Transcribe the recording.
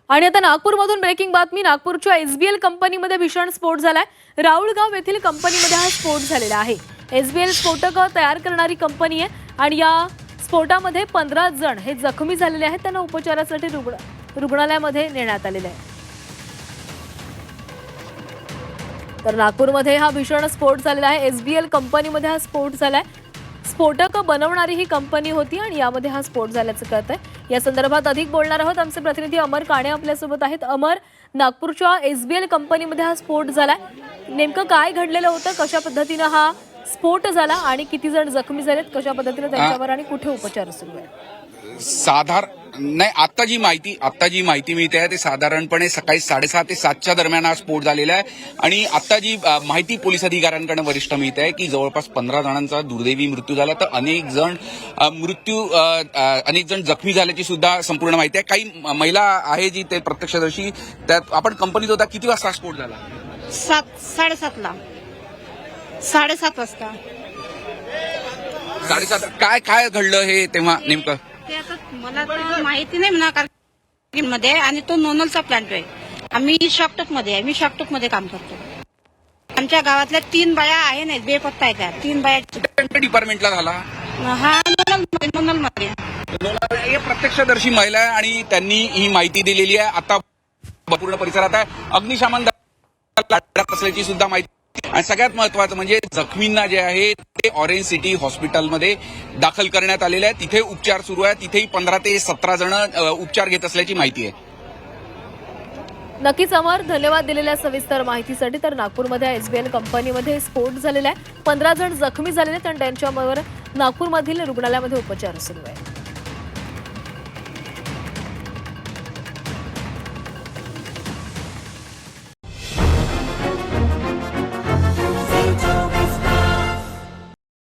आणि आता नागपूरमधून ब्रेकिंग बातमी। नागपूरच्या एसबीएल कंपनीमध्ये भीषण स्फोट झालाय। राऊळगाव येथील कंपनीमध्ये हा स्फोट झालेला आहे। एसबीएल स्फोटकं तयार करणारी कंपनी आहे आणि या स्फोटामध्ये 15 जण हे जखमी झालेले आहेत। त्यांना उपचारासाठी रुग्णालयामध्ये नेण्यात आलेले आहे। तर नागपूरमध्ये हा भीषण स्फोट झालेला आहे। एसबीएल कंपनीमध्ये हा स्फोट झालाय। स्फोटक बनवणारी ही कंपनी होती आणि यामध्ये हा स्फोट झाल्याचं कळतंय। या संदर्भात अधिक बोलणार आहोत। आमचे प्रतिनिधी अमर काणे आपल्यासोबत आहेत। अमर, नागपूरच्या एसबीएल कंपनीमध्ये हा स्फोट झालाय, नेमकं काय घडलेलं होतं, कशा पद्धतीने हा स्फोट झाला आणि किती जण जखमी झालेत, कशा पद्धतीने त्यांच्यावर आणि कुठे उपचार सुरू आहे? नाही, आता जी माहिती मिळते आहे ते साधारणपणे सकाळी 6:30 ते 7च्या दरम्यान हा स्फोट झालेला आहे। आणि आता जी माहिती पोलीस अधिकाऱ्यांकडून वरिष्ठ मिळते आहे की जवळपास 15 जणांचा दुर्दैवी मृत्यू झाला, तर अनेक जण जखमी झाल्याची सुद्धा संपूर्ण माहिती आहे। काही महिला आहे जी ते प्रत्यक्षदर्शी, त्यात आपण कंपनीत होता, किती वाजता स्फोट झाला? 7:30ला 7:30 वाजता। 7:30 काय घडलं हे तेव्हा नेमकं? ते आता मला तर माहिती नाही म्हणा, कारण मध्ये आणि तो नोनलचा प्लांट आहे। आम्ही शॉकटॉक मध्ये आहे, मी शॉकटॉक मध्ये काम करतो। आमच्या गावातल्या 3 बाया आहे ना, बेपत्ता आहेत त्या 3 बाया। कोणत्या डिपार्टमेंटला झाला हा नोनल मध्ये हे प्रत्यक्षदर्शी महिला आहे आणि त्यांनी ही माहिती दिलेली आहे। आता पूर्ण परिसरात आहे अग्निशमन दल असल्याची सुद्धा माहिती। आणि सगळ्यात महत्वाचं म्हणजे जखमींना जे आहे ते ऑरेंज सिटी हॉस्पिटलमध्ये दाखल करण्यात आलेले आहे। तिथे उपचार सुरू आहे। तिथेही 15 ते 17 जण उपचार घेत असल्याची माहिती आहे। नक्कीच अमर, धन्यवाद दिलेल्या सविस्तर माहितीसाठी। तर नागपूरमध्ये एसबीएल कंपनीमध्ये स्फोट झालेला आहे, 15 जण जखमी झालेले आहेत आणि त्यांच्यावर नागपूरमधील रुग्णालयामध्ये उपचार सुरू आहे।